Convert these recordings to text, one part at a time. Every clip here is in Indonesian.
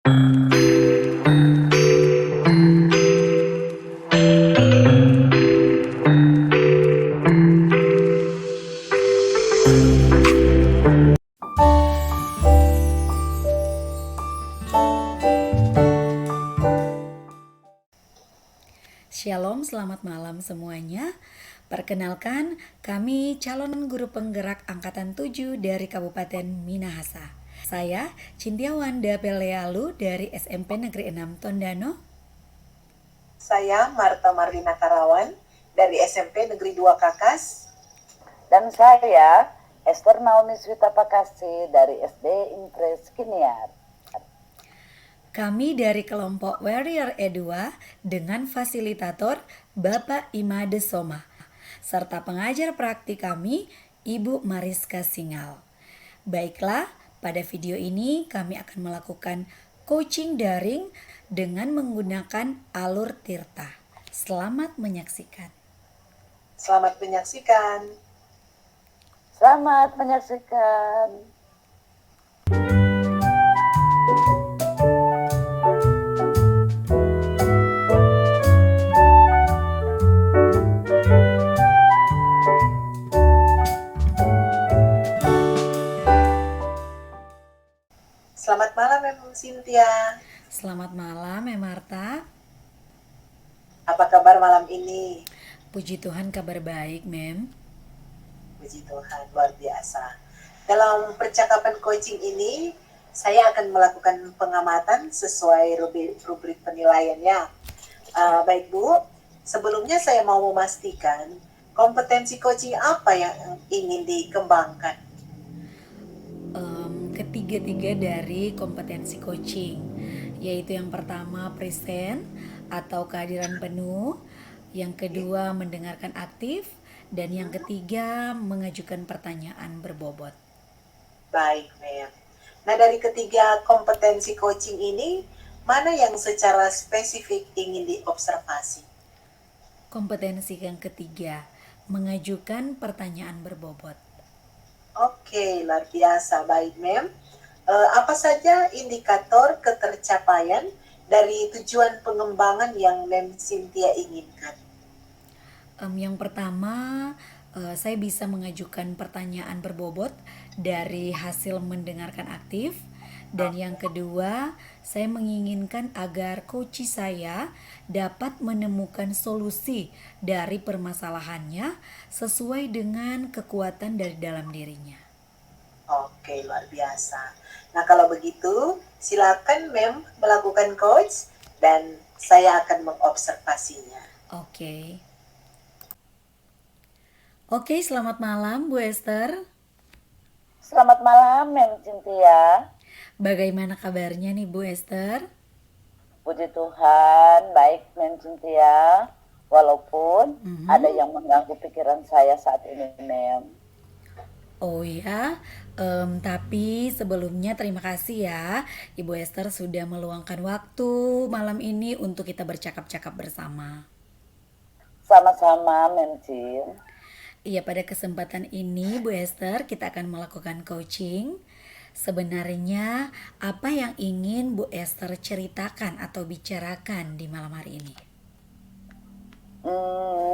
Shalom, selamat malam semuanya. Perkenalkan, kami calon guru penggerak Angkatan 7 dari Kabupaten Minahasa. Saya Cintia Wanda Pelealu dari SMP Negeri 6 Tondano. Saya Marta Marlina Karawan dari SMP Negeri 2 Kakas. Dan saya Esther Naomi Swita Pakasi dari SD Impres Kiniar. Kami dari kelompok Warrior E2 dengan fasilitator Bapak Imade Soma, serta pengajar praktik kami Ibu Mariska Singal. Baiklah, pada video ini kami akan melakukan coaching daring dengan menggunakan alur Tirta. Selamat menyaksikan. Selamat menyaksikan. Selamat menyaksikan. Selamat malam, Mem Cynthia. Selamat malam, Marta. Apa kabar malam ini? Puji Tuhan, kabar baik, Mem. Puji Tuhan, luar biasa. Dalam percakapan coaching ini, saya akan melakukan pengamatan sesuai rubrik penilaiannya. Baik Bu, sebelumnya saya mau memastikan kompetensi coaching apa yang ingin dikembangkan? Ketiga-tiga dari kompetensi coaching, yaitu yang pertama present atau kehadiran penuh, yang kedua mendengarkan aktif, dan yang ketiga mengajukan pertanyaan berbobot. Baik, Mem. Nah, dari ketiga kompetensi coaching ini, mana yang secara spesifik ingin diobservasi? Kompetensi yang ketiga, mengajukan pertanyaan berbobot. Oke, luar biasa. Baik, Mem. Apa saja indikator ketercapaian dari tujuan pengembangan yang Mem Cynthia inginkan? Yang pertama, saya bisa mengajukan pertanyaan berbobot dari hasil mendengarkan aktif. Dan yang kedua, saya menginginkan agar coach saya dapat menemukan solusi dari permasalahannya sesuai dengan kekuatan dari dalam dirinya. Oke, luar biasa. Nah, kalau begitu, silakan Mem melakukan coach dan saya akan mengobservasinya. Oke, selamat malam Bu Esther. Selamat malam, Mem Cynthia. Bagaimana kabarnya nih Bu Esther? Puji Tuhan, baik Mem Cynthia. Walaupun ada yang mengganggu pikiran saya saat ini, Mem. Oh ya, tapi sebelumnya terima kasih ya Ibu Esther sudah meluangkan waktu malam ini untuk kita bercakap-cakap bersama. Sama-sama, Mem Cyn. Iya, pada kesempatan ini Bu Esther kita akan melakukan coaching. Sebenarnya apa yang ingin Bu Esther ceritakan atau bicarakan di malam hari ini?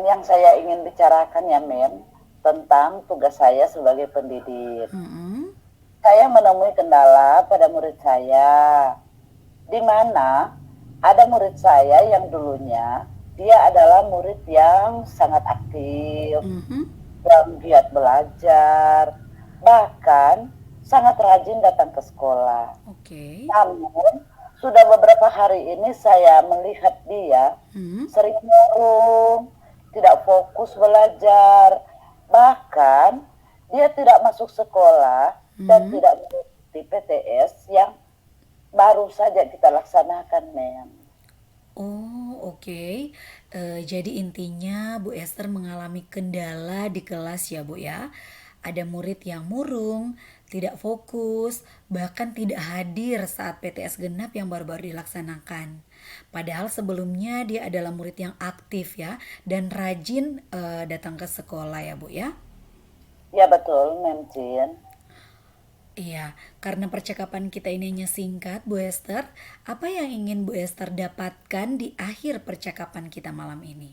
Yang saya ingin bicarakan ya, Mem, tentang tugas saya sebagai pendidik. Saya menemui kendala pada murid saya, di mana ada murid saya yang dulunya dia adalah murid yang sangat aktif, yang giat belajar, bahkan sangat rajin datang ke sekolah. Namun sudah beberapa hari ini saya melihat dia sering murung, tidak fokus belajar, bahkan dia tidak masuk sekolah dan tidak mengikuti PTS yang baru saja kita laksanakan, Mem. Jadi intinya Bu Esther mengalami kendala di kelas ya Bu ya. Ada murid yang murung, tidak fokus, bahkan tidak hadir saat PTS genap yang baru-baru dilaksanakan. Padahal sebelumnya dia adalah murid yang aktif ya dan rajin datang ke sekolah ya Bu ya. Ya betul, Mem Cyn. Iya, karena percakapan kita ini hanya singkat, Bu Esther, apa yang ingin Bu Esther dapatkan di akhir percakapan kita malam ini?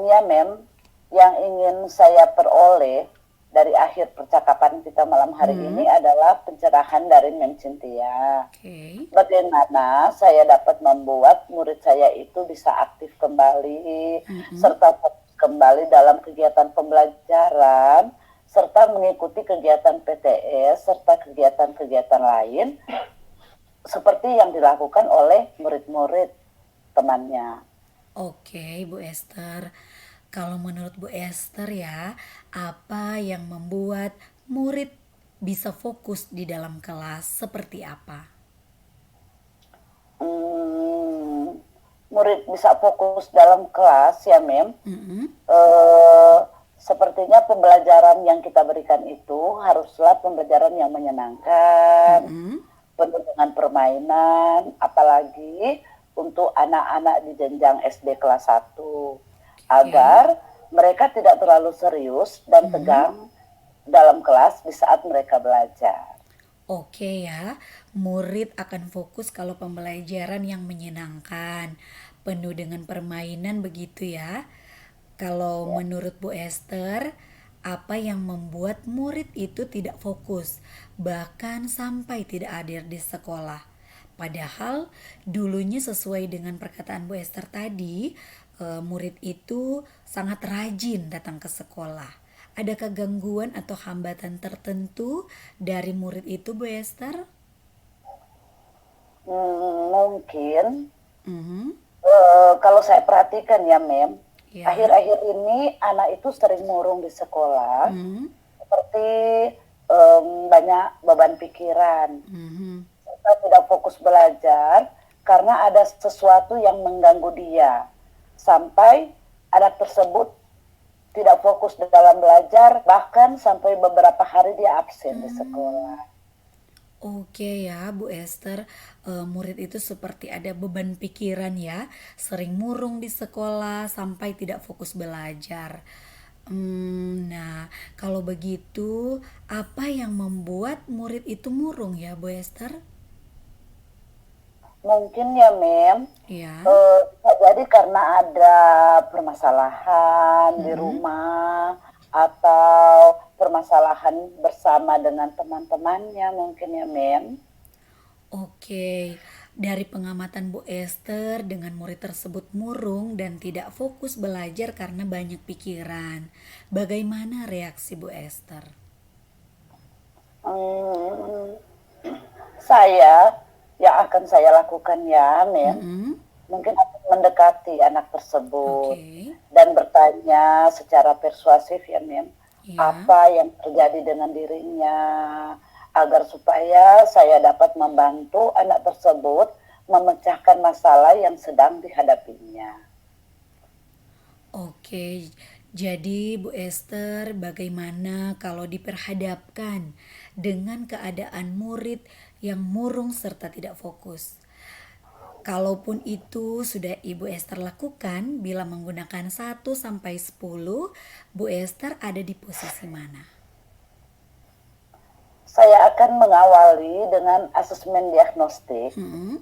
Ya, Mem, yang ingin saya peroleh dari akhir percakapan kita malam hari ini adalah pencerahan dari Mem Cynthia. Oke. Bagaimana saya dapat membuat murid saya itu bisa aktif kembali, serta fokus kembali dalam kegiatan pembelajaran, serta mengikuti kegiatan PTS, serta kegiatan-kegiatan lain, seperti yang dilakukan oleh murid-murid temannya. Oke, Bu Esther. Kalau menurut Bu Esther ya, apa yang membuat murid bisa fokus di dalam kelas seperti apa? Murid bisa fokus dalam kelas ya, Mem. Sepertinya pembelajaran yang kita berikan itu haruslah pembelajaran yang menyenangkan, penuh dengan permainan, apalagi untuk anak-anak di jenjang SD kelas 1, agar mereka tidak terlalu serius dan tegang dalam kelas di saat mereka belajar. Oke ya, murid akan fokus kalau pembelajaran yang menyenangkan, penuh dengan permainan begitu ya. Kalau menurut Bu Esther, apa yang membuat murid itu tidak fokus, bahkan sampai tidak hadir di sekolah? Padahal dulunya sesuai dengan perkataan Bu Esther tadi, murid itu sangat rajin datang ke sekolah. Adakah gangguan atau hambatan tertentu dari murid itu, Bu Esther? Mungkin Mhm. kalau saya perhatikan ya, Mem, Ya. akhir-akhir ini anak itu sering murung di sekolah, seperti banyak beban pikiran, serta tidak fokus belajar karena ada sesuatu yang mengganggu dia, sampai anak tersebut tidak fokus dalam belajar, bahkan sampai beberapa hari dia absen di sekolah. Oke ya Bu Esther, murid itu seperti ada beban pikiran ya, sering murung di sekolah sampai tidak fokus belajar. Nah, kalau begitu apa yang membuat murid itu murung ya Bu Esther? Mungkin ya, Mem, Ya. jadi karena ada permasalahan di rumah atau permasalahan bersama dengan teman-temannya mungkin ya, Mem. Oke, dari pengamatan Bu Esther dengan murid tersebut murung dan tidak fokus belajar karena banyak pikiran. Bagaimana reaksi Bu Esther? Hmm, yang akan saya lakukan ya, Mem, mungkin akan mendekati anak tersebut Oke. dan bertanya secara persuasif ya, Mem, Ya. apa yang terjadi dengan dirinya, agar supaya saya dapat membantu anak tersebut memecahkan masalah yang sedang dihadapinya. Oke, jadi Bu Esther, bagaimana kalau diperhadapkan dengan keadaan murid yang murung serta tidak fokus? Kalaupun itu sudah Ibu Esther lakukan, bila menggunakan 1 sampai 10, Bu Esther ada di posisi mana? Saya akan mengawali dengan asesmen diagnostik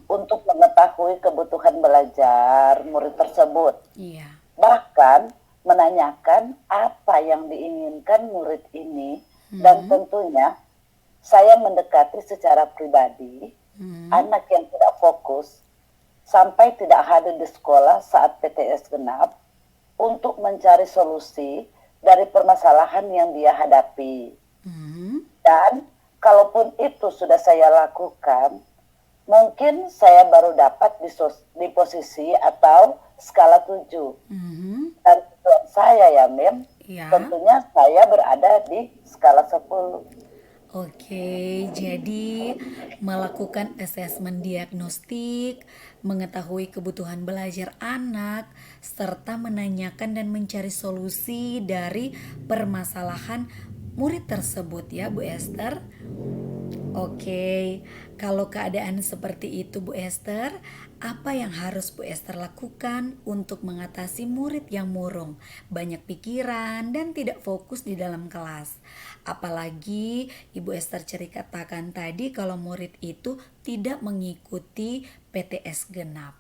untuk mengetahui kebutuhan belajar murid tersebut. Iya. Bahkan menanyakan apa yang diinginkan murid ini, dan tentunya saya mendekati secara pribadi anak yang tidak fokus sampai tidak hadir di sekolah saat PTS genap untuk mencari solusi dari permasalahan yang dia hadapi. Dan kalaupun itu sudah saya lakukan, mungkin saya baru dapat di posisi atau skala 7. Dan tujuan saya ya, Mem, Ya. tentunya saya berada di skala 10. Oke, jadi melakukan asesmen diagnostik, mengetahui kebutuhan belajar anak, serta menanyakan dan mencari solusi dari permasalahan murid tersebut ya Bu Esther. Oke, kalau keadaan seperti itu Bu Esther, apa yang harus Bu Esther lakukan untuk mengatasi murid yang murung, banyak pikiran dan tidak fokus di dalam kelas? Apalagi Ibu Esther ceritakan tadi kalau murid itu tidak mengikuti PTS genap.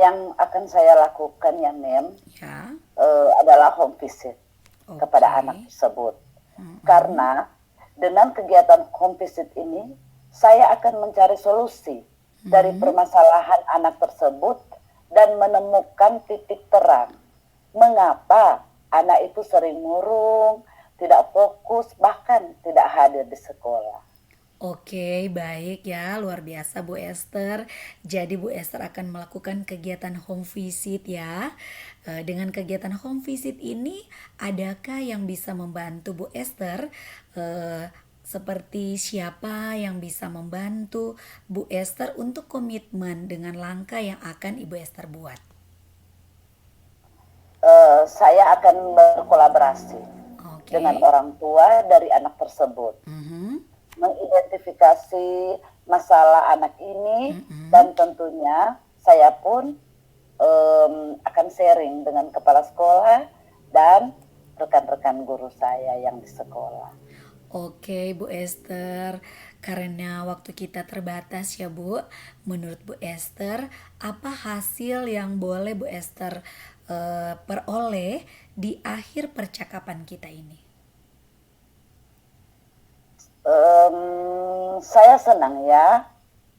Yang akan saya lakukan ya Mem, Ya, adalah home visit kepada oke. anak tersebut. Karena dengan kegiatan home visit ini, saya akan mencari solusi dari permasalahan anak tersebut dan menemukan titik terang. Mengapa anak itu sering murung, tidak fokus, bahkan tidak hadir di sekolah. Oke, baik ya, luar biasa Bu Esther. Jadi Bu Esther akan melakukan kegiatan home visit ya. Dengan kegiatan home visit ini, adakah yang bisa membantu Bu Esther? Seperti siapa yang bisa membantu Bu Esther untuk komitmen dengan langkah yang akan Ibu Esther buat? Saya akan berkolaborasi dengan Oke. orang tua dari anak tersebut, Mhm, mengidentifikasi masalah anak ini, mhm. dan tentunya saya pun akan sharing dengan kepala sekolah dan rekan-rekan guru saya yang di sekolah. Oke, Bu Esther, karena waktu kita terbatas ya, Bu. Menurut Bu Esther, apa hasil yang boleh Bu Esther peroleh di akhir percakapan kita ini? Saya senang ya,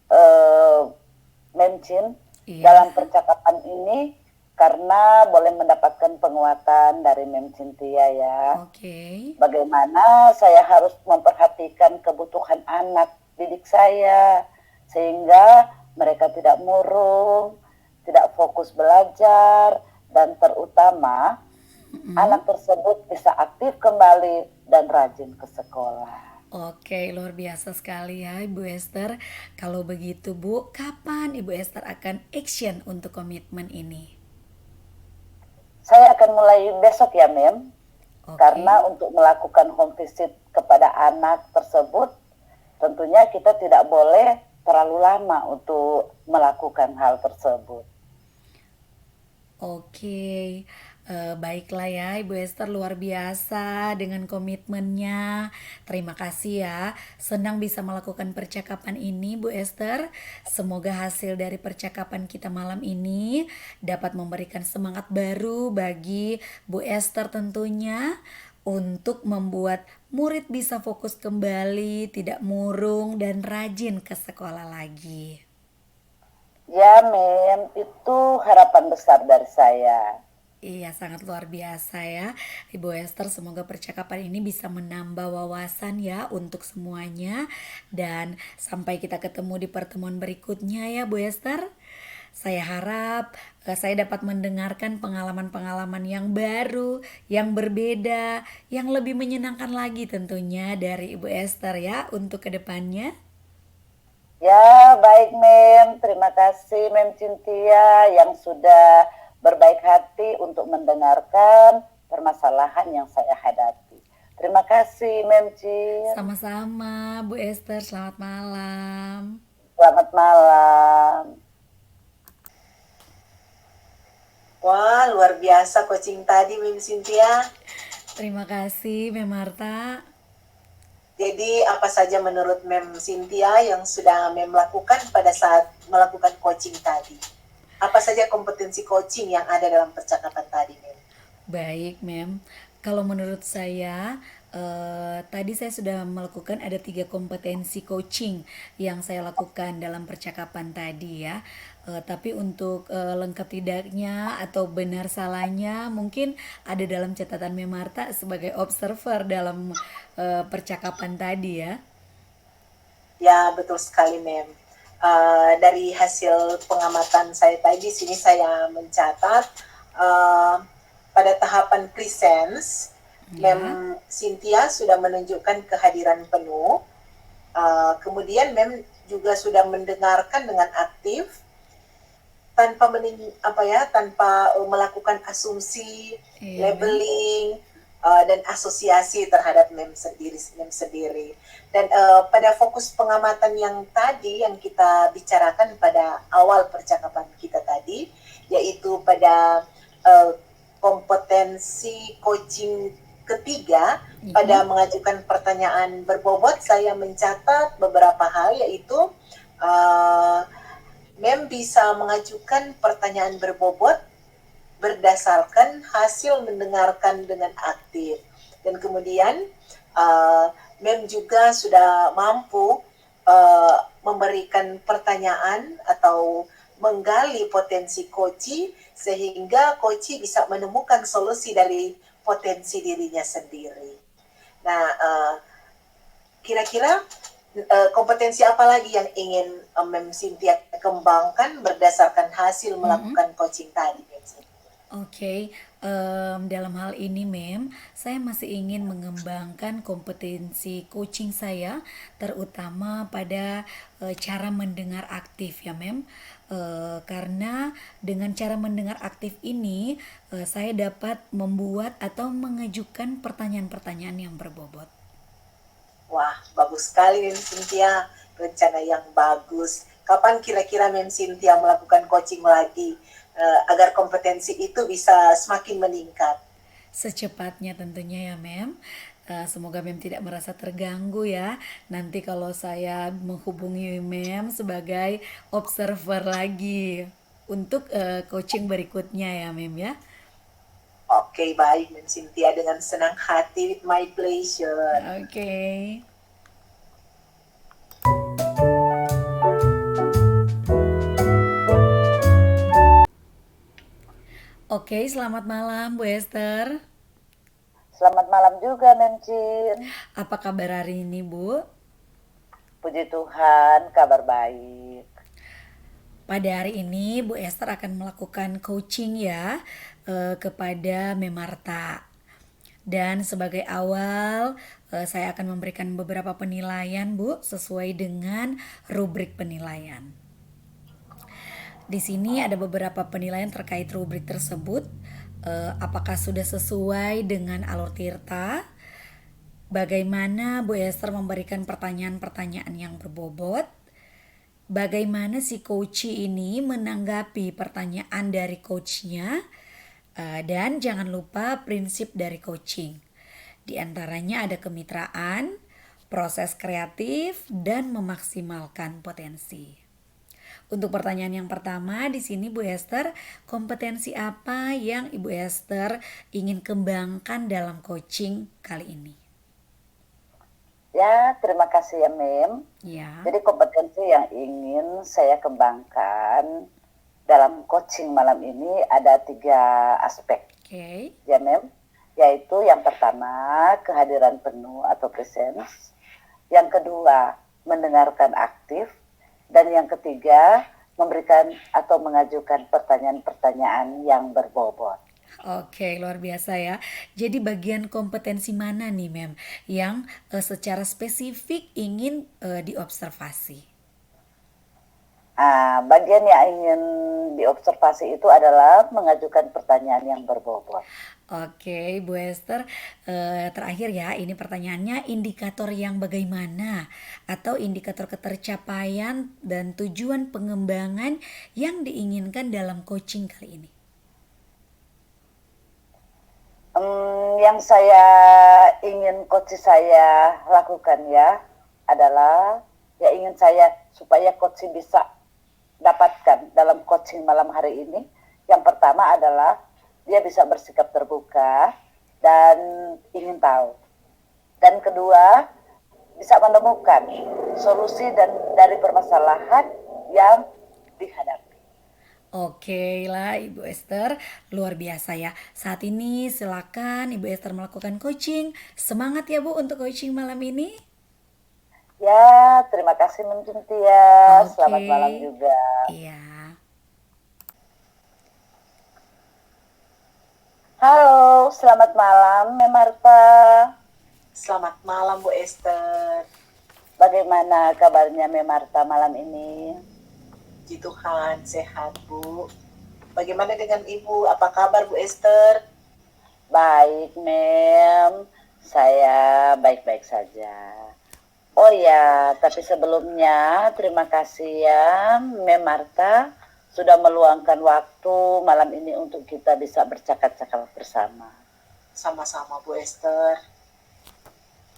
uh, Memcin, Iya, dalam percakapan ini karena boleh mendapatkan penguatan dari Mem Cynthia ya. oke. Bagaimana saya harus memperhatikan kebutuhan anak didik saya sehingga mereka tidak murung, tidak fokus belajar, dan terutama anak tersebut bisa aktif kembali dan rajin ke sekolah. Oke, luar biasa sekali ya Ibu Esther. Kalau begitu Bu, kapan Ibu Esther akan action untuk komitmen ini? Saya akan mulai besok ya Mem, Oke. karena untuk melakukan home visit kepada anak tersebut tentunya kita tidak boleh terlalu lama untuk melakukan hal tersebut. Oke, baiklah ya Ibu Esther, luar biasa dengan komitmennya. Terima kasih ya, senang bisa melakukan percakapan ini Bu Esther. Semoga hasil dari percakapan kita malam ini dapat memberikan semangat baru bagi Bu Esther tentunya untuk membuat murid bisa fokus kembali, tidak murung dan rajin ke sekolah lagi. Ya Mem, itu harapan besar dari saya. Iya, sangat luar biasa ya. Ibu Esther, semoga percakapan ini bisa menambah wawasan ya untuk semuanya. Dan sampai kita ketemu di pertemuan berikutnya ya Bu Esther. Saya harap saya dapat mendengarkan pengalaman-pengalaman yang baru, yang berbeda, yang lebih menyenangkan lagi tentunya dari Ibu Esther ya untuk kedepannya. Ya, baik Mem. Terima kasih Mem Cynthia yang sudah berbaik hati untuk mendengarkan permasalahan yang saya hadapi. Terima kasih Mem Cin. Sama-sama Bu Esther, selamat malam. Selamat malam. Wah, luar biasa coaching tadi, Mim Cynthia. Terima kasih Memarta. Jadi apa saja menurut Mem Cynthia yang sudah Mem lakukan pada saat melakukan coaching tadi? Apa saja kompetensi coaching yang ada dalam percakapan tadi, Mem? Baik, Mem. Kalau menurut saya, tadi saya sudah melakukan ada 3 kompetensi coaching yang saya lakukan dalam percakapan tadi ya. Tapi untuk lengkap tidaknya atau benar salahnya mungkin ada dalam catatan Memarta sebagai observer dalam percakapan tadi ya. Ya, betul sekali, Mem. Dari hasil pengamatan saya tadi, sini saya mencatat pada tahapan presence, Ya. Mem Cynthia sudah menunjukkan kehadiran penuh. Kemudian Mem juga sudah mendengarkan dengan aktif tanpa tanpa melakukan asumsi, Iya, Mem. labeling, dan asosiasi terhadap mem sendiri. Dan pada fokus pengamatan yang tadi yang kita bicarakan pada awal percakapan kita tadi, yaitu pada kompetensi coaching ketiga pada mengajukan pertanyaan berbobot, saya mencatat beberapa hal, yaitu Mem bisa mengajukan pertanyaan berbobot berdasarkan hasil mendengarkan dengan aktif. Dan kemudian Mem juga sudah mampu memberikan pertanyaan atau menggali potensi coach sehingga coach bisa menemukan solusi dari potensi dirinya sendiri. Nah, kira-kira kompetensi apa lagi yang ingin Mem Cynthia kembangkan berdasarkan hasil melakukan coaching tadi, Mem Cynthia? Oke, dalam hal ini Mem, saya masih ingin mengembangkan kompetensi coaching saya, terutama pada cara mendengar aktif ya Mem. Karena dengan cara mendengar aktif ini, saya dapat membuat atau mengajukan pertanyaan-pertanyaan yang berbobot. Wah, bagus sekali Mem Cynthia, rencana yang bagus. Kapan kira-kira Mem Cynthia melakukan coaching lagi agar kompetensi itu bisa semakin meningkat? Secepatnya tentunya ya Mem. Semoga Mem tidak merasa terganggu ya. Nanti kalau saya menghubungi Mem sebagai observer lagi untuk coaching berikutnya ya Mem ya. Oke, baik Mem Cynthia, dengan senang hati, with my pleasure. Oke. Oke, selamat malam Bu Esther. Selamat malam juga, Memcin. Apa kabar hari ini, Bu? Puji Tuhan, kabar baik. Pada hari ini Bu Esther akan melakukan coaching ya kepada Memarta. Dan sebagai awal saya akan memberikan beberapa penilaian Bu sesuai dengan rubrik penilaian. Di sini ada beberapa penilaian terkait rubrik tersebut. Apakah sudah sesuai dengan alur Tirta? Bagaimana Bu Esther memberikan pertanyaan-pertanyaan yang berbobot? Bagaimana si coach ini menanggapi pertanyaan dari coachnya? Dan jangan lupa prinsip dari coaching. Di antaranya ada kemitraan, proses kreatif, dan memaksimalkan potensi. Untuk pertanyaan yang pertama di sini Bu Esther, kompetensi apa yang Ibu Esther ingin kembangkan dalam coaching kali ini? Ya, terima kasih ya Mem. Ya. Jadi kompetensi yang ingin saya kembangkan dalam coaching malam ini ada 3 aspek. Oke. Ya Mem, yaitu yang pertama kehadiran penuh atau presence, yang kedua mendengarkan aktif, dan yang ketiga memberikan atau mengajukan pertanyaan-pertanyaan yang berbobot. Oke, luar biasa ya. Jadi bagian kompetensi mana nih Mem yang secara spesifik ingin diobservasi? Bagian yang ingin diobservasi itu adalah mengajukan pertanyaan yang berbobot. Oke, Bu Esther, terakhir ya, ini pertanyaannya indikator yang bagaimana atau indikator ketercapaian dan tujuan pengembangan yang diinginkan dalam coaching kali ini? Yang saya ingin coach saya lakukan ya adalah ya ingin saya supaya coach bisa dapatkan dalam coaching malam hari ini. Yang pertama adalah dia bisa bersikap terbuka dan ingin tahu. Dan kedua, bisa menemukan solusi dari permasalahan yang dihadapi. Oke lah Ibu Esther, luar biasa ya. Saat ini silakan Ibu Esther melakukan coaching. Semangat ya Bu untuk coaching malam ini. Ya, terima kasih Mem Cynthia. Selamat malam juga. Iya. Halo, selamat malam Memarta. Selamat malam Bu Esther. Bagaimana kabarnya Memarta malam ini? Puji Tuhan, sehat Bu. Bagaimana dengan Ibu? Apa kabar Bu Esther? Baik, Mem. Saya baik-baik saja. Oh ya, tapi sebelumnya terima kasih ya, Mem Marta, sudah meluangkan waktu malam ini untuk kita bisa bercakap-cakap bersama. Sama-sama Bu Esther.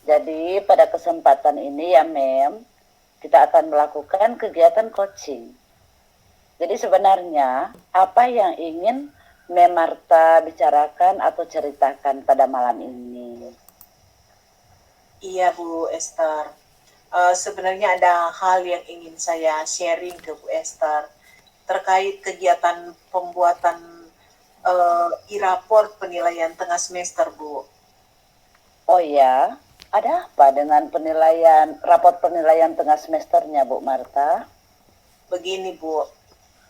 Jadi pada kesempatan ini ya, Mem, kita akan melakukan kegiatan coaching. Jadi sebenarnya apa yang ingin Mem Marta bicarakan atau ceritakan pada malam ini? Iya Bu Esther. Sebenarnya ada hal yang ingin saya sharing ke Bu Esther terkait kegiatan pembuatan e-raport penilaian tengah semester Bu. Oh ya, ada apa dengan raport penilaian tengah semesternya, Bu Marta? Begini Bu,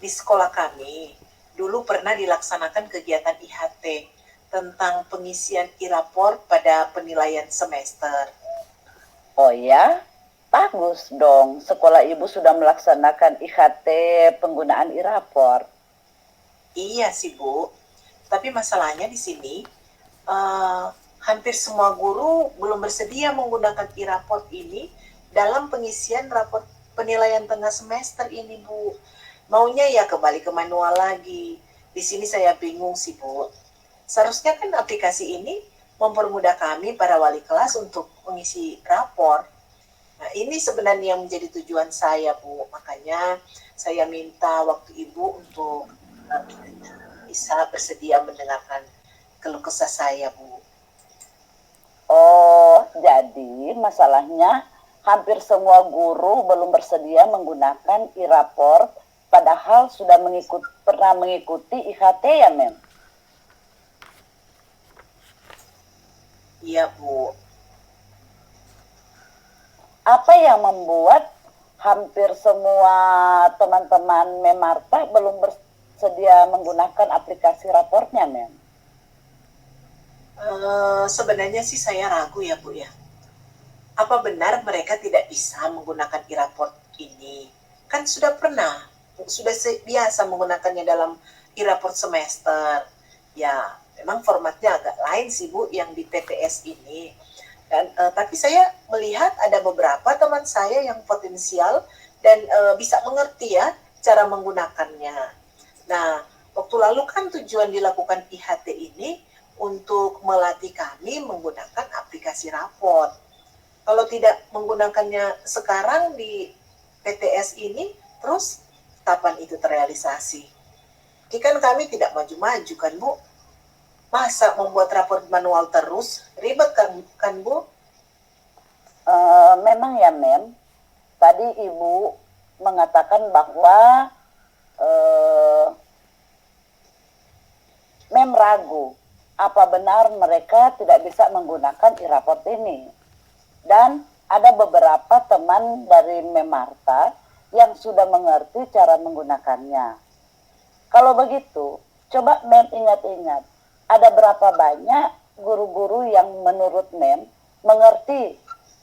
di sekolah kami dulu pernah dilaksanakan kegiatan IHT tentang pengisian e-raport pada penilaian semester. Oh ya, bagus dong. Sekolah ibu sudah melaksanakan IHT penggunaan e-raport. Iya sih Bu, tapi masalahnya di sini hampir semua guru belum bersedia menggunakan e-raport ini dalam pengisian raport penilaian tengah semester ini Bu. Maunya ya kembali ke manual lagi. Di sini saya bingung sih Bu. Seharusnya kan aplikasi ini mempermudah kami para wali kelas untuk mengisi rapor. Nah, ini sebenarnya yang menjadi tujuan saya, Bu. Makanya saya minta waktu Ibu untuk bisa bersedia mendengarkan keluh kesah saya, Bu. Oh, jadi masalahnya hampir semua guru belum bersedia menggunakan e-raport padahal sudah pernah mengikuti IHT ya, Mem? Iya, Bu. Apa yang membuat hampir semua teman-teman Mem Marta belum bersedia menggunakan aplikasi raportnya, Mem? Sebenarnya sih saya ragu ya, Bu ya. Apa benar mereka tidak bisa menggunakan e-raport ini? Kan sudah biasa menggunakannya dalam e-raport semester. Ya, memang formatnya agak lain sih Bu yang di PTS ini. Dan tapi saya melihat ada beberapa teman saya yang potensial dan bisa mengerti ya cara menggunakannya. Nah, waktu lalu kan tujuan dilakukan IHT ini untuk melatih kami menggunakan aplikasi raport. Kalau tidak menggunakannya sekarang di PTS ini, terus kapan itu terrealisasi? Jadi kan kami tidak maju-maju kan Bu? Masa membuat rapor manual terus? Ribet kan Bu? Memang ya, Mem. Tadi Ibu mengatakan bahwa Mem ragu apa benar mereka tidak bisa menggunakan e-raport ini. Dan ada beberapa teman dari Mem Marta yang sudah mengerti cara menggunakannya. Kalau begitu, coba Mem ingat-ingat, ada berapa banyak guru-guru yang menurut Mem mengerti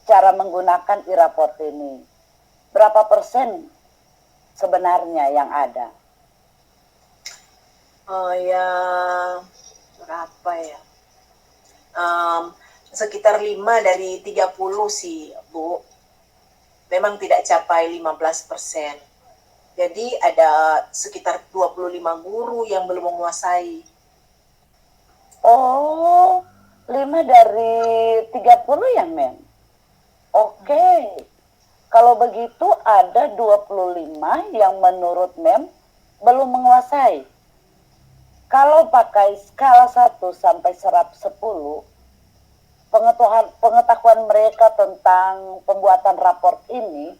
cara menggunakan e-raport ini? Berapa persen sebenarnya yang ada? Oh ya, berapa ya? Sekitar 5 dari 30 sih Bu. Memang tidak capai 15%. Jadi ada sekitar 25 guru yang belum menguasai. Oh, 5 dari 30 ya, Mem? Oke. Kalau begitu ada 25 yang menurut Mem belum menguasai. Kalau pakai skala 1 sampai 10, pengetahuan mereka tentang pembuatan raport ini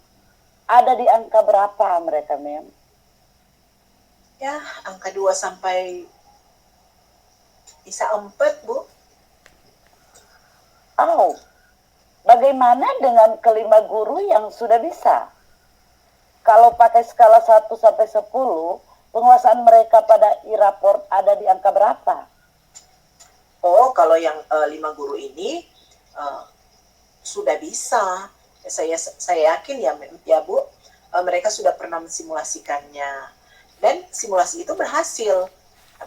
ada di angka berapa mereka, Mem? Ya, angka 2 sampai bisa 4, Bu. Oh, bagaimana dengan kelima guru yang sudah bisa? Kalau pakai skala 1 sampai 10, penguasaan mereka pada e-raport ada di angka berapa? Oh, kalau yang 5 guru ini sudah bisa. Saya yakin ya Bu, mereka sudah pernah mensimulasikannya. Dan simulasi itu berhasil.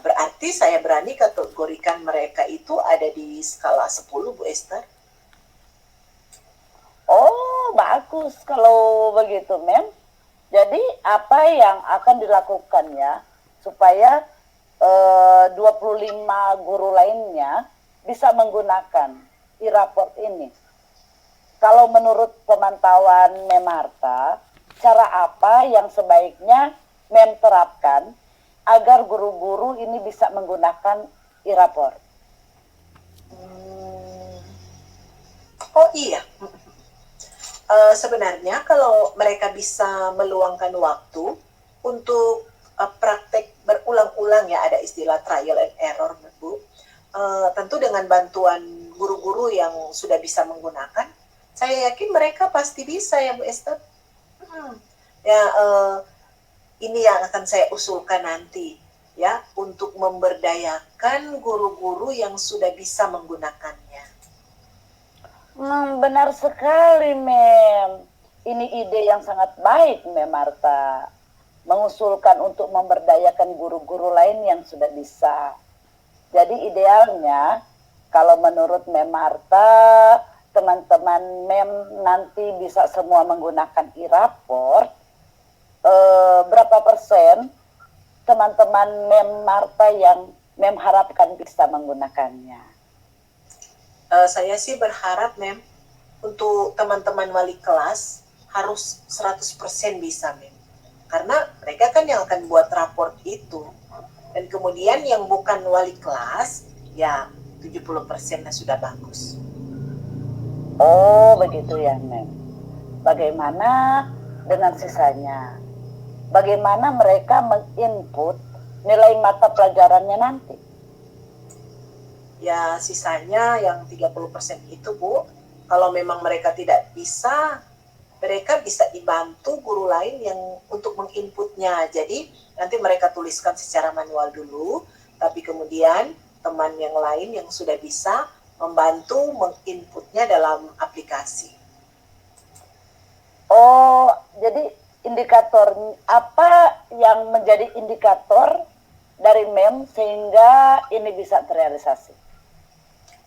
Berarti saya berani kategorikan mereka itu ada di skala 10, Bu Esther. Oh, bagus kalau begitu, Mem. Jadi apa yang akan dilakukan ya supaya 25 guru lainnya bisa menggunakan e-raport ini? Kalau menurut pemantauan Mem Marta, cara apa yang sebaiknya Mem terapkan agar guru-guru ini bisa menggunakan e-raport? Oh iya, sebenarnya kalau mereka bisa meluangkan waktu untuk praktek berulang-ulang, ya ada istilah trial and error, Bu. Tentu dengan bantuan guru-guru yang sudah bisa menggunakan, saya yakin mereka pasti bisa ya, Bu Esther. Ya, ini yang akan saya usulkan nanti ya, untuk memberdayakan guru-guru yang sudah bisa menggunakannya. Benar sekali, Mem. Ini ide yang sangat baik, Mem Marta. Mengusulkan untuk memberdayakan guru-guru lain yang sudah bisa. Jadi idealnya, kalau menurut Mem Marta, teman-teman Mem nanti bisa semua menggunakan e-raport, berapa persen teman-teman Mem Marta yang Mem harapkan bisa menggunakannya? Saya sih berharap, Mem, untuk teman-teman wali kelas harus 100% bisa, Mem. Karena mereka kan yang akan buat raport itu. Dan kemudian yang bukan wali kelas, ya 70% sudah bagus. Oh, begitu ya, Mem. Bagaimana dengan sisanya? Bagaimana mereka menginput nilai mata pelajarannya nanti? Ya, sisanya yang 30% itu, Bu, kalau memang mereka tidak bisa, mereka bisa dibantu guru lain yang untuk menginputnya. Jadi, nanti mereka tuliskan secara manual dulu, tapi kemudian teman yang lain yang sudah bisa membantu menginputnya dalam aplikasi. Oh, jadi indikator apa yang menjadi indikator dari MEM sehingga ini bisa terrealisasi?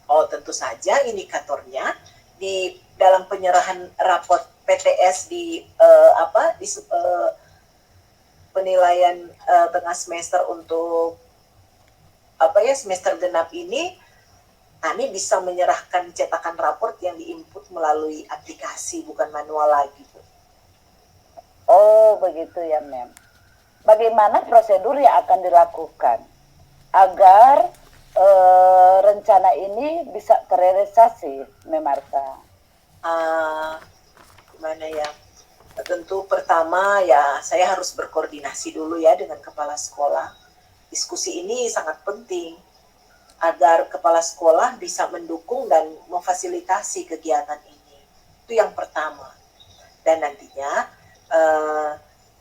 Oh, tentu saja indikatornya di dalam penyerahan raport PTS di penilaian tengah semester untuk semester genap ini, kami bisa menyerahkan cetakan raport yang diinput melalui aplikasi, bukan manual lagi, Bu. Oh, begitu ya, Mem. Bagaimana prosedur yang akan dilakukan agar rencana ini bisa terrealisasi, Mem Marta? Gimana ya? Tentu pertama ya saya harus berkoordinasi dulu ya dengan kepala sekolah. Diskusi ini sangat penting agar kepala sekolah bisa mendukung dan memfasilitasi kegiatan ini. Itu yang pertama. Dan nantinya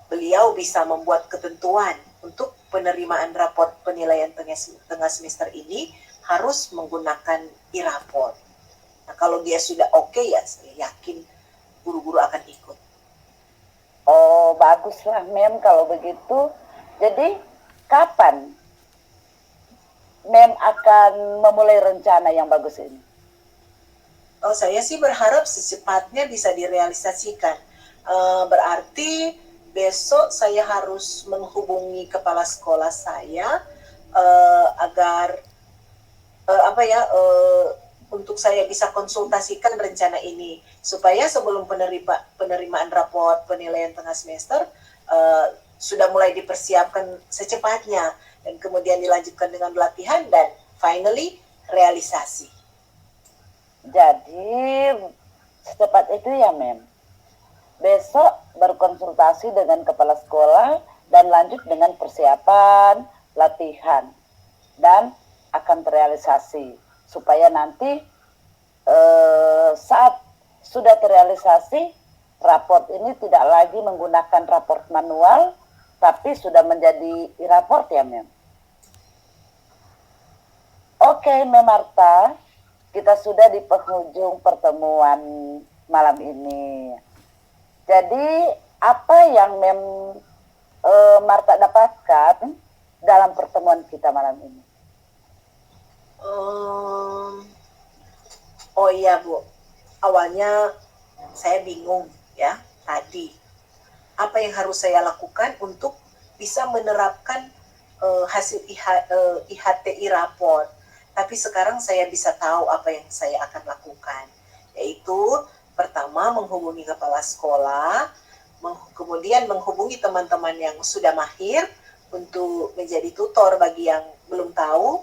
beliau bisa membuat ketentuan untuk penerimaan raport penilaian tengah semester ini harus menggunakan e-raport. Nah, kalau dia sudah oke, ya saya yakin guru-guru akan ikut. Oh, baguslah, Mem, kalau begitu. Jadi, kapan Mem akan memulai rencana yang bagus ini? Oh, saya sih berharap secepatnya bisa direalisasikan. Berarti besok saya harus menghubungi kepala sekolah saya agar untuk saya bisa konsultasikan rencana ini supaya sebelum penerimaan raport penilaian tengah semester sudah mulai dipersiapkan secepatnya dan kemudian dilanjutkan dengan latihan dan finally realisasi. Jadi secepat itu ya, Mem. Besok berkonsultasi dengan kepala sekolah dan lanjut dengan persiapan, latihan, dan akan terrealisasi supaya nanti saat sudah terrealisasi raport ini tidak lagi menggunakan raport manual tapi sudah menjadi e-raport ya, Mem. Oke, Mem Marta, kita sudah di penghujung pertemuan malam ini. Jadi apa yang Mem Marta dapatkan dalam pertemuan kita malam ini? Um, oh iya Bu, awalnya saya bingung ya tadi apa yang harus saya lakukan untuk bisa menerapkan hasil IHTI rapor. Tapi sekarang saya bisa tahu apa yang saya akan lakukan, yaitu pertama menghubungi kepala sekolah, kemudian menghubungi teman-teman yang sudah mahir untuk menjadi tutor bagi yang belum tahu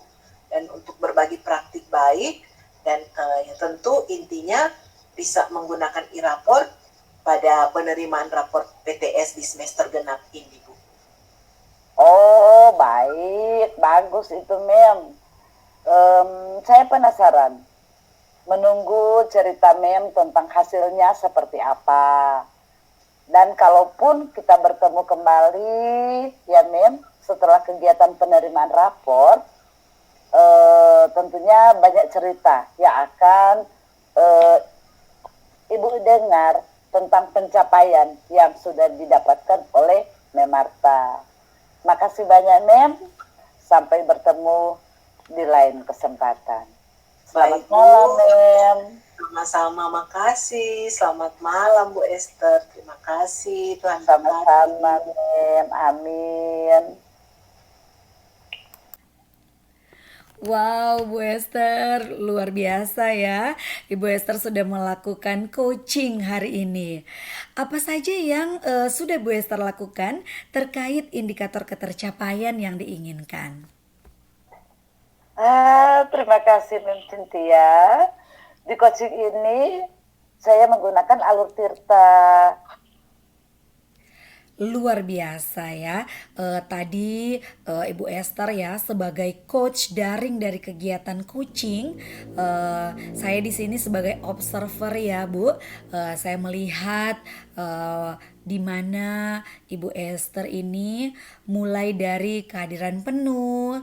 dan untuk berbagi praktik baik, dan yang tentu intinya bisa menggunakan e-rapor pada penerimaan rapor PTS di semester genap ini, Bu. Oh, baik, bagus itu, Mem. Saya penasaran, menunggu cerita Mem tentang hasilnya seperti apa. Dan kalaupun kita bertemu kembali, ya Mem, setelah kegiatan penerimaan rapor, tentunya banyak cerita yang akan Ibu dengar tentang pencapaian yang sudah didapatkan oleh Mem Marta. Makasih banyak, Mem. Sampai bertemu di lain kesempatan. Selamat Baik, malam, Bu. Mem. Sama-sama, makasih. Selamat malam, Bu Esther. Terima kasih, Tuhan Sama-sama, berkati. Mem. Amin. Wow, Bu Esther, luar biasa ya. Ibu Esther sudah melakukan coaching hari ini. Apa saja yang sudah Bu Esther lakukan terkait indikator ketercapaian yang diinginkan? Terima kasih, Mem Cynthia. Di coaching ini, saya menggunakan alur Tirta. Luar biasa ya. Tadi Ibu Esther ya sebagai coach daring dari kegiatan coaching, saya di sini sebagai observer ya Bu. Saya melihat di mana Ibu Esther ini mulai dari kehadiran penuh.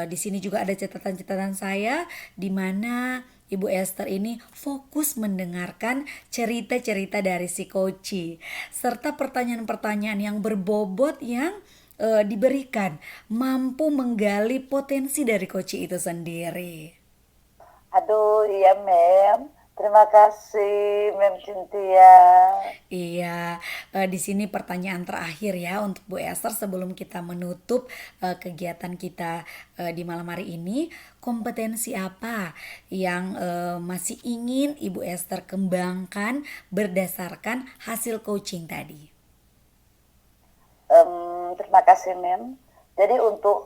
Di sini juga ada catatan-catatan saya di mana Ibu Esther ini fokus mendengarkan cerita-cerita dari si Koci serta pertanyaan-pertanyaan yang berbobot yang diberikan mampu menggali potensi dari Koci itu sendiri. Aduh, iya, Mem. Terima kasih, Mem Cynthia. Iya, di sini pertanyaan terakhir ya untuk Bu Esther sebelum kita menutup kegiatan kita di malam hari ini. Kompetensi apa yang masih ingin Ibu Esther kembangkan berdasarkan hasil coaching tadi? Terima kasih, Mem. Jadi untuk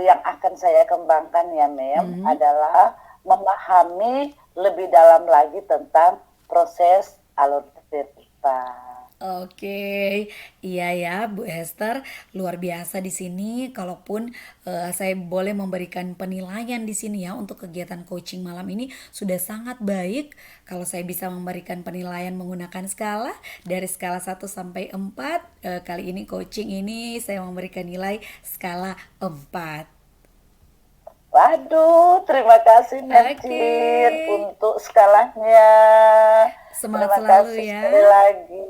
yang akan saya kembangkan ya, Mem, adalah memahami lebih dalam lagi tentang proses alur cerita. Oke, iya ya Bu Esther, luar biasa di sini. Kalaupun saya boleh memberikan penilaian di sini ya untuk kegiatan coaching malam ini sudah sangat baik. Kalau saya bisa memberikan penilaian menggunakan skala dari skala 1 sampai 4, kali ini coaching ini saya memberikan nilai skala 4. Waduh, terima kasih, Oke, Mercin, untuk skalanya. semangat Terima selalu kasih ya. sekali lagi.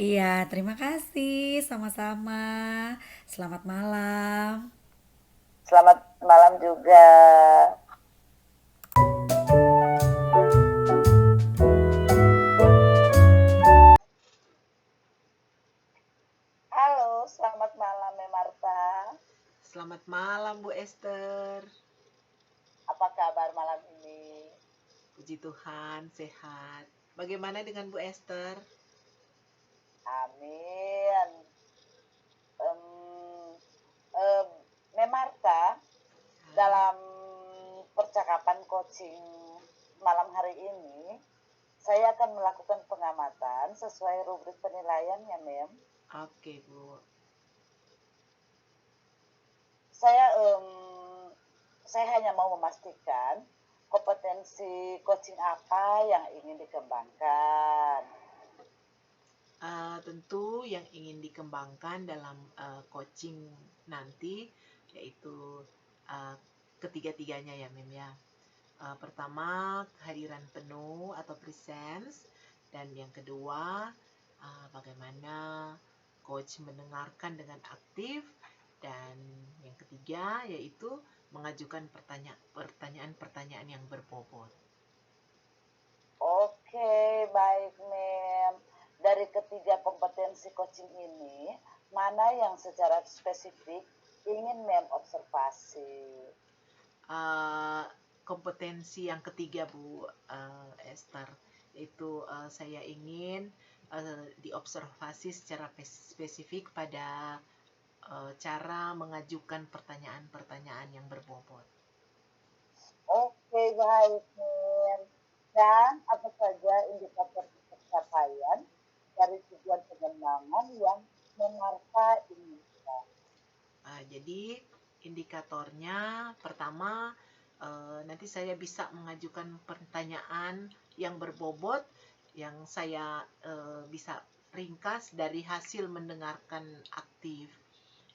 Iya, terima kasih. Sama-sama. Selamat malam. Selamat malam juga. Halo, selamat malam, Marta. Selamat malam, Bu Esther. Apa kabar malam ini? Puji Tuhan, sehat. Bagaimana dengan Bu Esther? Amin. Em, Marta, dalam percakapan coaching malam hari ini, saya akan melakukan pengamatan sesuai rubrik penilaian ya, Mem. Oke, Bu. Saya hanya mau memastikan kompetensi coaching apa yang ingin dikembangkan. Tentu yang ingin dikembangkan dalam coaching nanti yaitu uh, ketiga-tiganya ya, Mem ya. Pertama, kehadiran penuh atau presence, dan yang kedua, bagaimana coach mendengarkan dengan aktif, Dan yang ketiga yaitu mengajukan pertanyaan-pertanyaan yang berbobot. Oke, baik, Mem. Dari ketiga kompetensi coaching ini, mana yang secara spesifik ingin Mem observasi? Kompetensi yang ketiga, Bu Esther, yaitu saya ingin diobservasi secara spesifik pada cara mengajukan pertanyaan-pertanyaan yang berbobot. Oke, baik, Mem. Dan apa saja indikator pencapaian dari tujuan pengembangan yang Memarta inginkan? Jadi indikatornya pertama, nanti saya bisa mengajukan pertanyaan yang berbobot yang saya bisa ringkas dari hasil mendengarkan aktif.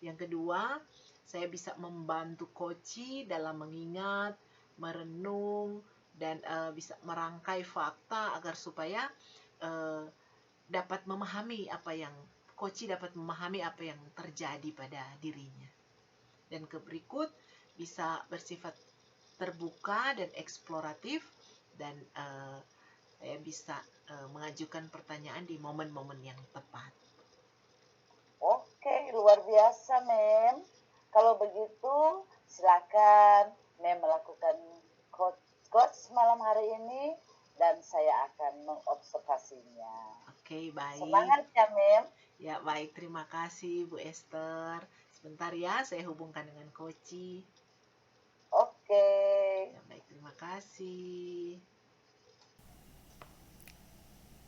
Yang kedua, saya bisa membantu coachi dalam mengingat, merenung, dan bisa merangkai fakta agar supaya dapat memahami apa yang terjadi pada dirinya. Dan berikut bisa bersifat terbuka dan eksploratif, dan saya bisa mengajukan pertanyaan di momen-momen yang tepat. Oke, luar biasa, Mem. Kalau begitu, silakan Mem melakukan coach malam hari ini dan saya akan mengobservasinya. Oke, baik. Semangat ya, Mem. Ya, baik. Terima kasih, Bu Esther. Sebentar ya, saya hubungkan dengan coachi. Oke. Ya, baik. Terima kasih.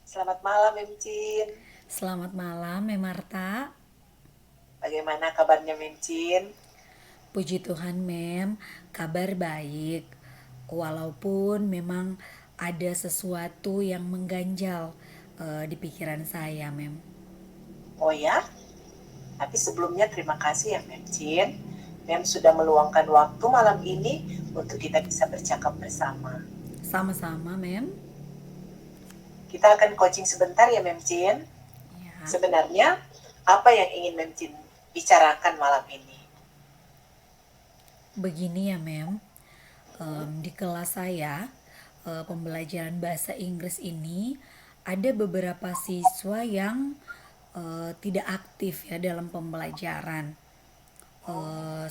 Selamat malam, Memcin. Selamat malam, Memarta. Bagaimana kabarnya, Memcin? Puji Tuhan, Mem, kabar baik. Walaupun memang ada sesuatu yang mengganjal di pikiran saya, Mem. Oh ya? Tapi sebelumnya terima kasih ya, Memcin. Mem sudah meluangkan waktu malam ini untuk kita bisa bercakap bersama. Sama-sama, Mem. Kita akan coaching sebentar ya, Memcin. Ya. Sebenarnya, apa yang ingin Memcin bicarakan malam ini? Begini ya, Mem. Di kelas saya, pembelajaran bahasa Inggris ini ada beberapa siswa yang tidak aktif ya dalam pembelajaran.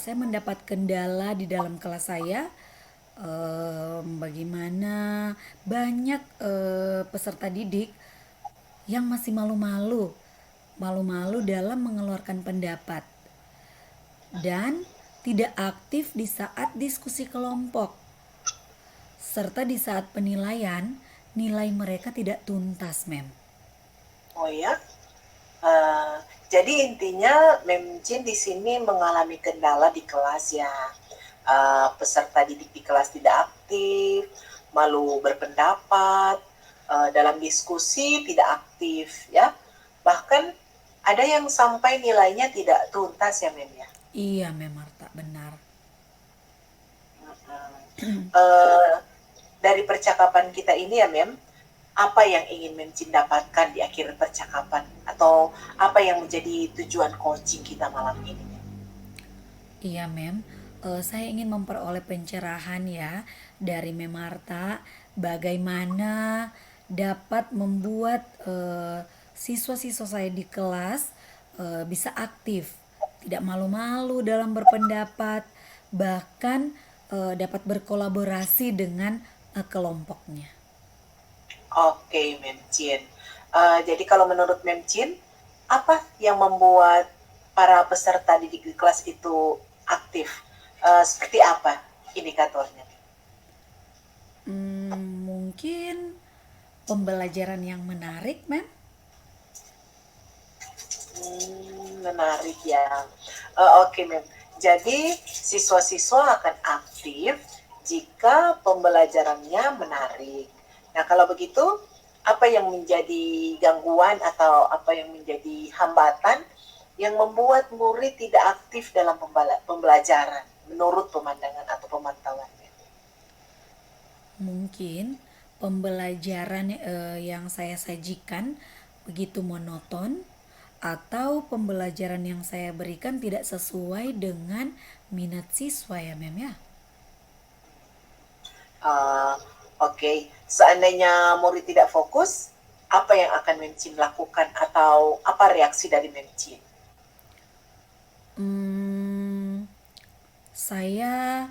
Saya mendapat kendala di dalam kelas saya, bagaimana banyak peserta didik yang masih malu-malu dalam mengeluarkan pendapat dan tidak aktif di saat diskusi kelompok, serta di saat penilaian, nilai mereka tidak tuntas, Mem. Oh ya? Jadi intinya Memcin di sini mengalami kendala di kelas ya. Peserta didik di kelas tidak aktif, malu berpendapat, dalam diskusi tidak aktif ya. Bahkan ada yang sampai nilainya tidak tuntas ya, Mem ya. Iya, Mem Marta, benar. Dari percakapan kita ini ya, Mem, apa yang ingin Memcin dapatkan di akhir percakapan, atau apa yang menjadi tujuan coaching kita malam ini? Iya, Mem. Saya ingin memperoleh pencerahan ya dari Mem Marta, bagaimana dapat membuat siswa-siswa saya di kelas bisa aktif, tidak malu-malu dalam berpendapat, bahkan dapat berkolaborasi dengan kelompoknya. Oke, Memcin. Jadi kalau menurut Memcin, apa yang membuat para peserta didik di kelas itu aktif? Seperti apa indikatornya? Mungkin pembelajaran yang menarik, Mem. Menarik ya. Oke, Mem. Jadi siswa-siswa akan aktif jika pembelajarannya menarik. Nah, kalau begitu, apa yang menjadi gangguan atau apa yang menjadi hambatan yang membuat murid tidak aktif dalam pembelajaran menurut pemandangan atau pemantauannya? Mungkin pembelajaran yang saya sajikan begitu monoton atau pembelajaran yang saya berikan tidak sesuai dengan minat siswa ya Mem ya. Oke. Seandainya murid tidak fokus, apa yang akan Mem Chin lakukan atau apa reaksi dari Mem Chin? Saya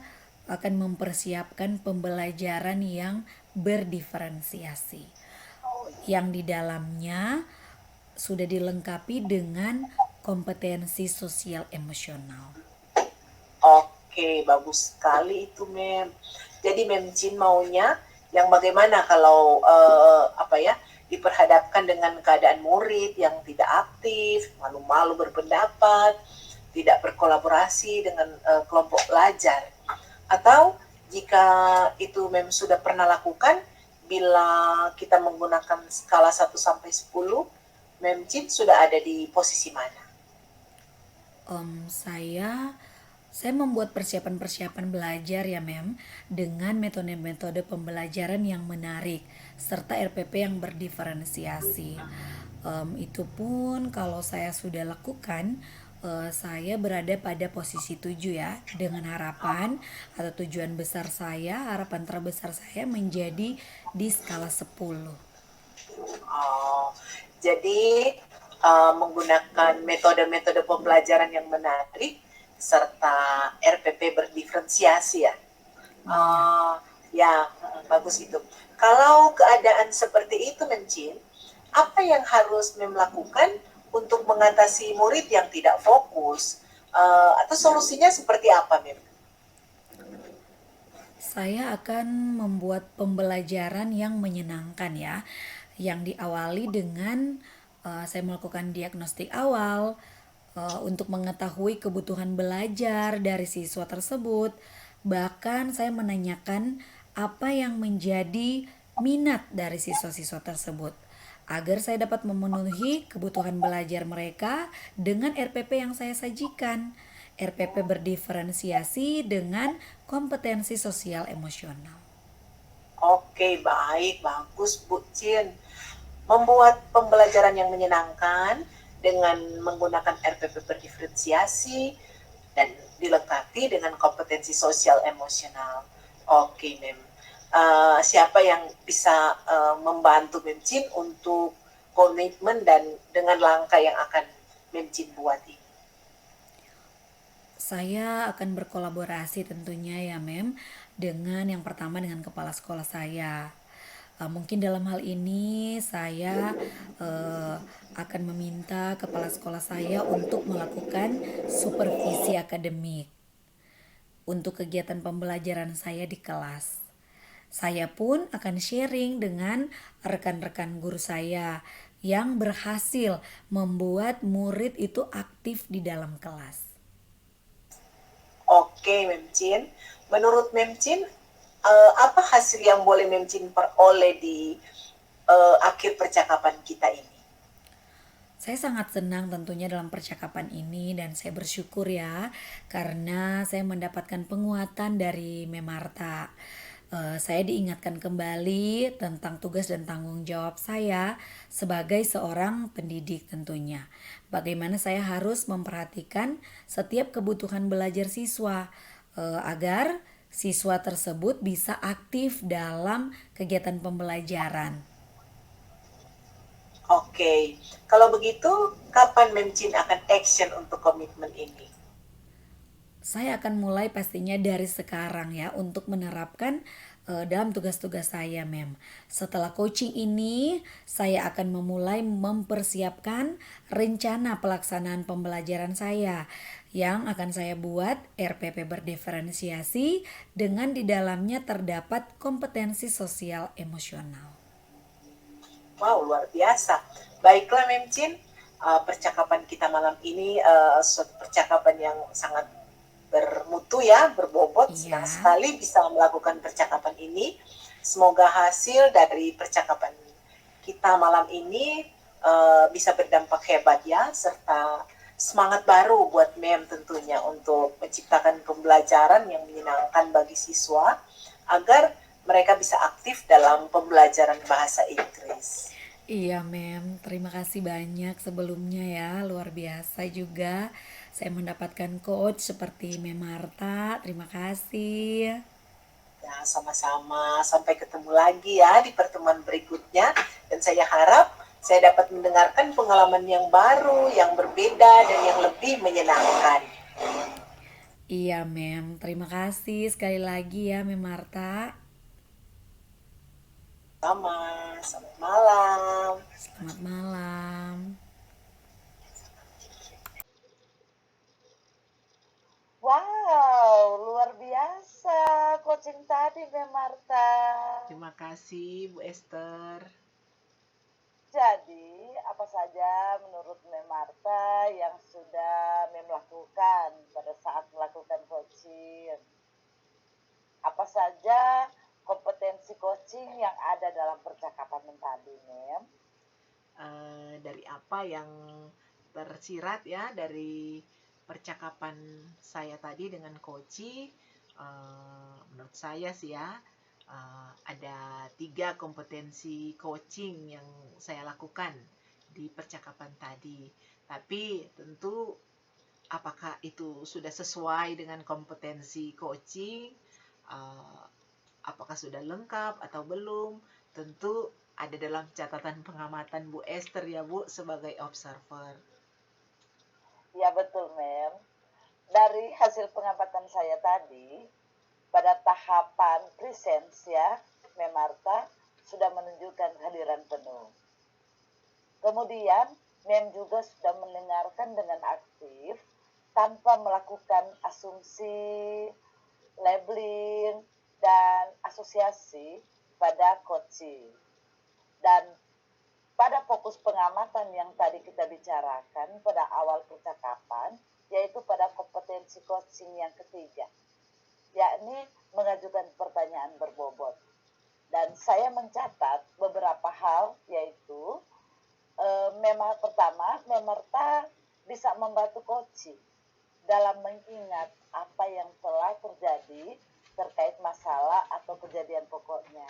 akan mempersiapkan pembelajaran yang berdiferensiasi, yang di dalamnya sudah dilengkapi dengan kompetensi sosial emosional. Oke, bagus sekali itu Mem. Jadi Mem Chin maunya yang bagaimana kalau diperhadapkan dengan keadaan murid yang tidak aktif, malu-malu berpendapat, tidak berkolaborasi dengan kelompok belajar. Atau jika itu Mem sudah pernah lakukan, bila kita menggunakan skala 1 sampai 10, Mem Chin sudah ada di posisi mana? Saya membuat persiapan-persiapan belajar ya Mem dengan metode-metode pembelajaran yang menarik serta RPP yang berdiferensiasi. Itu pun kalau saya sudah lakukan, saya berada pada posisi 7 ya, dengan harapan atau tujuan besar saya, harapan terbesar saya menjadi di skala 10. Jadi menggunakan metode-metode pembelajaran yang menarik serta RPP berdiferensiasi ya. Bagus itu. Kalau keadaan seperti itu Mem Chin, apa yang harus Mem lakukan untuk mengatasi murid yang tidak fokus? Atau solusinya seperti apa Mem? Saya akan membuat pembelajaran yang menyenangkan ya, yang diawali dengan saya melakukan diagnostik awal untuk mengetahui kebutuhan belajar dari siswa tersebut. Bahkan saya menanyakan apa yang menjadi minat dari siswa-siswa tersebut agar saya dapat memenuhi kebutuhan belajar mereka dengan RPP yang saya sajikan. RPP berdiferensiasi dengan kompetensi sosial emosional. Oke, baik, bagus Bu Chin. Membuat pembelajaran yang menyenangkan dengan menggunakan RPP berdiferensiasi dan dilengkapi dengan kompetensi sosial emosional. Oke, Mem. Siapa yang bisa membantu Mem Chin untuk komitmen dan dengan langkah yang akan Mem Chin buat ini? Saya akan berkolaborasi tentunya ya Mem dengan yang pertama dengan kepala sekolah saya. Mungkin dalam hal ini saya akan meminta kepala sekolah saya untuk melakukan supervisi akademik untuk kegiatan pembelajaran saya di kelas. Saya pun akan sharing dengan rekan-rekan guru saya yang berhasil membuat murid itu aktif di dalam kelas. Oke, Mem Chin. Menurut Mem Chin, apa hasil yang boleh Mem Chin peroleh di akhir percakapan kita ini? Saya sangat senang tentunya dalam percakapan ini dan saya bersyukur ya karena saya mendapatkan penguatan dari Mem Marta. Saya diingatkan kembali tentang tugas dan tanggung jawab saya sebagai seorang pendidik tentunya. Bagaimana saya harus memperhatikan setiap kebutuhan belajar siswa agar siswa tersebut bisa aktif dalam kegiatan pembelajaran. Oke, kalau begitu kapan Mem Chin akan action untuk komitmen ini? Saya akan mulai pastinya dari sekarang ya untuk menerapkan dalam tugas-tugas saya Mem. Setelah coaching ini saya akan memulai mempersiapkan rencana pelaksanaan pembelajaran saya yang akan saya buat RPP berdiferensiasi dengan di dalamnya terdapat kompetensi sosial emosional. Wow, luar biasa. Baiklah Mem Chin, percakapan kita malam ini suatu percakapan yang sangat bermutu ya, berbobot. Senang sekali bisa melakukan percakapan ini. Semoga hasil dari percakapan kita malam ini bisa berdampak hebat ya, serta semangat baru buat Mem tentunya untuk menciptakan pembelajaran yang menyenangkan bagi siswa agar mereka bisa aktif dalam pembelajaran bahasa Inggris. Iya, Mem. Terima kasih banyak sebelumnya ya. Luar biasa juga. Saya mendapatkan coach seperti Mem Marta. Terima kasih. Ya, sama-sama. Sampai ketemu lagi ya di pertemuan berikutnya. Dan saya harap saya dapat mendengarkan pengalaman yang baru, yang berbeda, dan yang lebih menyenangkan. Iya, Mem. Terima kasih sekali lagi ya, Mem Marta. Sama, selamat malam. Selamat malam. Wow, luar biasa coaching tadi, Mem Marta. Terima kasih Bu Esther. Jadi, apa saja menurut Mem Marta yang sudah Mem lakukan pada saat melakukan coaching? Apa saja kompetensi coaching yang ada dalam percakapan tadi, Mem? Dari apa yang tersirat ya dari percakapan saya tadi dengan Koci, menurut saya sih ya, ada 3 kompetensi coaching yang saya lakukan di percakapan tadi. Tapi tentu apakah itu sudah sesuai dengan kompetensi coaching, uh, apakah sudah lengkap atau belum, tentu ada dalam catatan pengamatan Bu Esther ya Bu sebagai observer. Ya betul, Mem. Dari hasil pengamatan saya tadi, pada tahapan presence ya, Mem Marta sudah menunjukkan kehadiran penuh. Kemudian, Mem juga sudah mendengarkan dengan aktif tanpa melakukan asumsi, labeling, dan asosiasi pada coaching. Dan pada fokus pengamatan yang tadi kita bicarakan pada awal percakapan, yaitu pada kompetensi coaching yang ketiga, yakni mengajukan pertanyaan berbobot. Dan saya mencatat beberapa hal, yaitu pertama, Mem Marta bisa membantu coaching dalam mengingat apa yang telah terjadi terkait masalah atau kejadian pokoknya.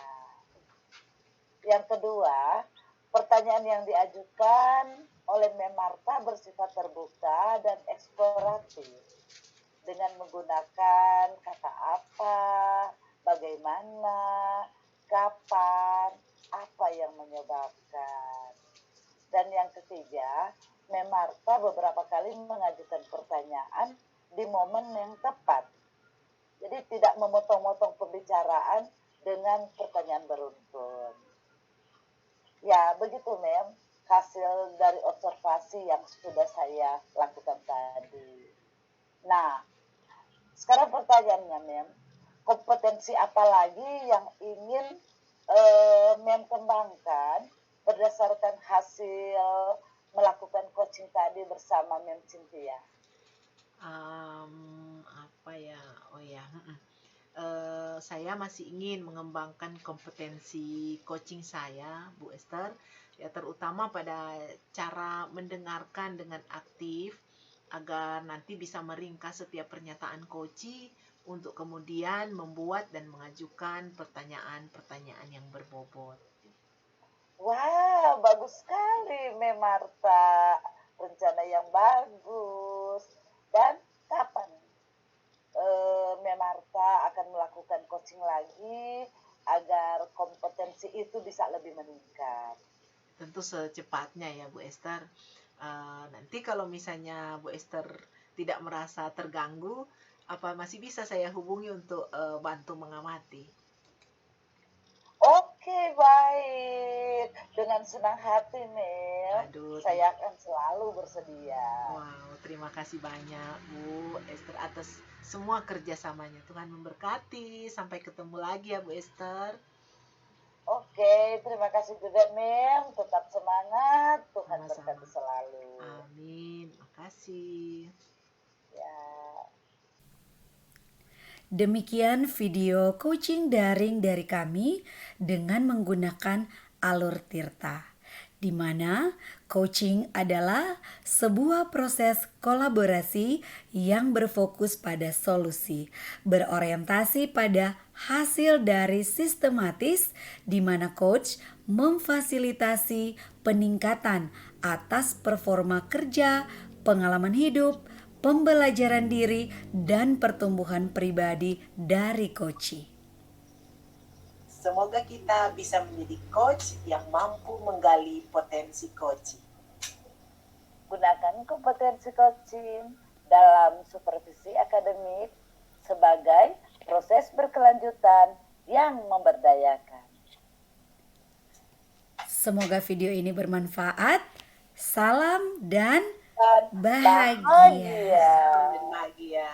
Yang kedua, pertanyaan yang diajukan oleh Mem Marta bersifat terbuka dan eksploratif dengan menggunakan kata apa, bagaimana, kapan, apa yang menyebabkan. Dan yang ketiga, Mem Marta beberapa kali mengajukan pertanyaan di momen yang tepat. Jadi tidak memotong-motong pembicaraan dengan pertanyaan beruntun. Ya, begitu Mem, hasil dari observasi yang sudah saya lakukan tadi. Nah, sekarang pertanyaannya Mem, kompetensi apa lagi yang ingin Mem kembangkan berdasarkan hasil melakukan coaching tadi bersama Mem Cynthia? Apa ya? Oh ya, saya masih ingin mengembangkan kompetensi coaching saya, Bu Esther, ya terutama pada cara mendengarkan dengan aktif agar nanti bisa meringkas setiap pernyataan coaching untuk kemudian membuat dan mengajukan pertanyaan-pertanyaan yang berbobot. Wah, bagus sekali Mem Marta. Rencana yang bagus. Dan kapan Mem Marta akan melakukan coaching lagi agar kompetensi itu bisa lebih meningkat? Tentu secepatnya ya Bu Esther. Nanti kalau misalnya Bu Esther tidak merasa terganggu, apa masih bisa saya hubungi untuk bantu mengamati? Oke, baik. Dengan senang hati, Mel. Aduh, Saya akan selalu bersedia. wow, terima kasih banyak Bu Esther atas semua kerjasamanya. Tuhan memberkati. Sampai ketemu lagi ya Bu Esther. Oke, terima kasih juga, Mel. Tetap semangat. Tuhan Sama-sama. berkati selalu. Amin. Makasih. Ya. Demikian video coaching daring dari kami dengan menggunakan Alur Tirta, di mana coaching adalah sebuah proses kolaborasi yang berfokus pada solusi, berorientasi pada hasil dari sistematis, di mana coach memfasilitasi peningkatan atas performa kerja, pengalaman hidup, pembelajaran diri, dan pertumbuhan pribadi dari Koci. Semoga kita bisa menjadi coach yang mampu menggali potensi coaching. Gunakan kompetensi coaching dalam supervisi akademik sebagai proses berkelanjutan yang memberdayakan. Semoga video ini bermanfaat. Salam dan Dan bahagia. bahagia. Bahagia.